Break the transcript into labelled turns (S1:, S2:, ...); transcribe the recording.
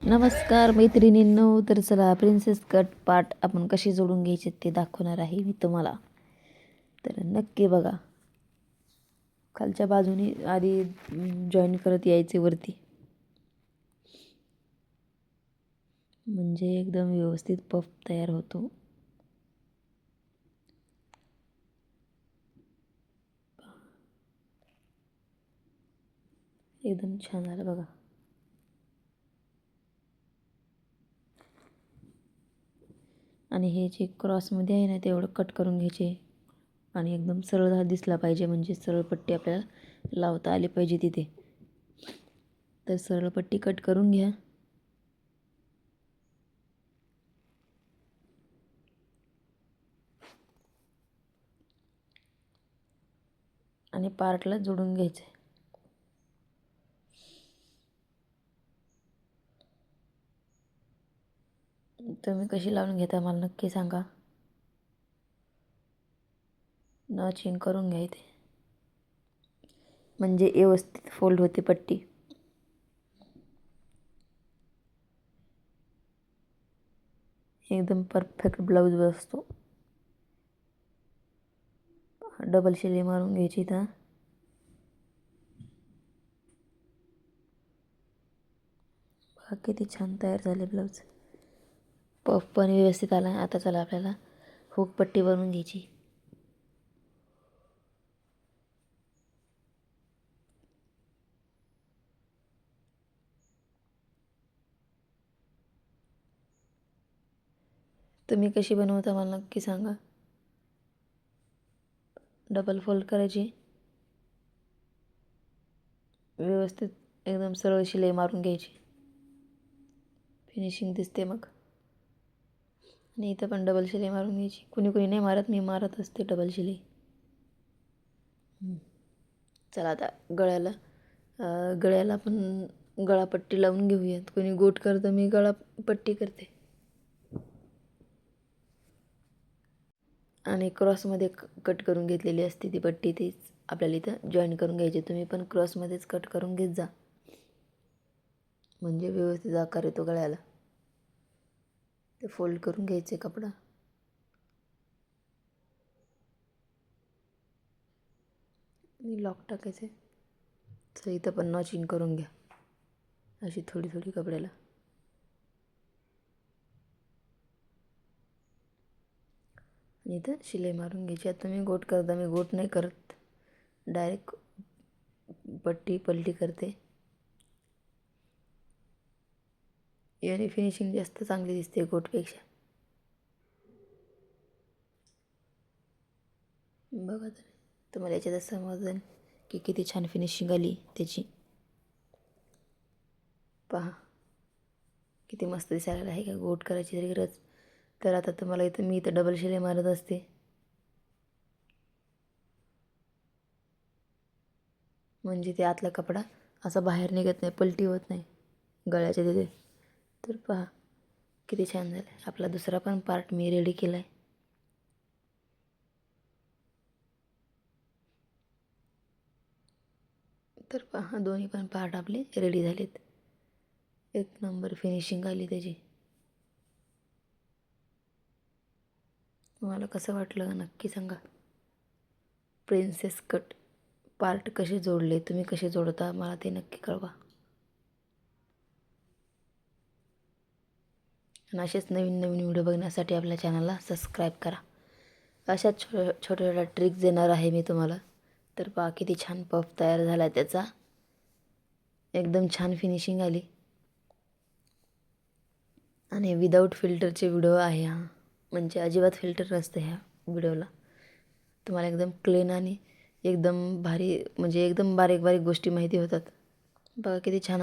S1: नमस्कार मैत्रिणींनो. तर चला, प्रिन्सेस कट पार्ट आपण कसे जोडून घ्यायचे ते दाखवणार आहे मी तुम्हाला. तर नक्की बघा. खालच्या बाजूने आधी जॉईन करत यायचे वरती, म्हणजे एकदम व्यवस्थित पफ तयार होतो. एकदम छान झालं बघा. आणि हे जे क्रॉसमध्ये आहे ना, ते एवढं कट करून घ्यायचे आणि एकदम सरळ हा दिसला पाहिजे, म्हणजे सरळ पट्टी आपल्याला लावता आली पाहिजे तिथे. तर सरळ पट्टी कट करून घ्या. आणि पार्टला जोडून घ्यायचं. तुम्ही कशी लावून घेता मला नक्की सांगा. नॉचिंग करून घ्या इथे, म्हणजे व्यवस्थित फोल्ड होते पट्टी. एकदम परफेक्ट ब्लाऊज बसतो. डबल शिलाई मारून घ्यायची इथं. बघा किती छान तयार झाले ब्लाऊज. पफ पण व्यवस्थित आला. आता चला आपल्याला हुक पट्टी बनवून घ्यायची. तुम्ही कशी बनवता मला नक्की सांगा. डबल फोल्ड करायची, व्यवस्थित एकदम सरळ शिलाई मारून घ्यायची. फिनिशिंग दिसते मग. आणि इथं पण डबल शिलाई मारून घ्यायची. कुणी कुणी नाही मारत, मी मारत असते डबल शिलाई. चला आता गळ्याला पण गळापट्टी लावून घेऊयात. कोणी गोट करतं, मी गळापट्टी करते. आणि क्रॉसमध्ये कट करून घेतलेली असते ती पट्टी, तीच आपल्याला इथं जॉईन करून घ्यायची. तुम्ही पण क्रॉसमध्येच कट करून घेत जा, म्हणजे व्यवस्थित आकार येतो गळ्याला. ते फोल्ड करून घ्यायचे कपडा. आणि लॉक टाकायचे. तर इथं पण नॉचिंग करून घ्या, अशी थोडी थोडी कपड्याला. आणि इथं शिलाई मारून घ्यायची. आता तुम्ही गोट करता, मी गोट नाही करत, डायरेक्ट पट्टी पलटी करते. याने फिनिशिंग जास्त चांगली दिसते गोटपेक्षा. बघा तर तुम्हाला याच्यातच समजेल की किती छान फिनिशिंग आली त्याची. पहा किती मस्त दिसायला आहे का. गोट करायची तरी गरज. तर आता तुम्हाला मी इथं डबल शिलाई मारत असते. म्हणजे ते आतला कपडा असा बाहेर निघत नाही, पलटी होत नाही गळ्याच्या तिथे. तर पहा किती छान झालं आहे. आपला दुसरा पण पार्ट मी रेडी केला आहे. तर पहा दोन्ही पण पार्ट आपले रेडी झालेत. एक नंबर फिनिशिंग आली त्याची. तुम्हाला कसं वाटलं नक्की सांगा. प्रिन्सेस कट पार्ट कसे जोडले, तुम्ही कसे जोडता मला ते नक्की कळवा. आणि असेच नवीन नवीन व्हिडिओ बघण्यासाठी आपल्या चॅनलला सबस्क्राईब करा. अशाच छोट्या छोट्या ट्रिक्स देणार आहे मी तुम्हाला. तर पहा किती छान पफ तयार झाला त्याचा. एकदम छान फिनिशिंग आली. आणि विदाऊट फिल्टरचे व्हिडिओ आहे हा, म्हणजे अजिबात फिल्टर नसतं ह्या व्हिडिओला. तुम्हाला एकदम क्लीन आणि एकदम भारी, म्हणजे एकदम बारीक बारीक गोष्टी माहिती होतात. बघा किती छान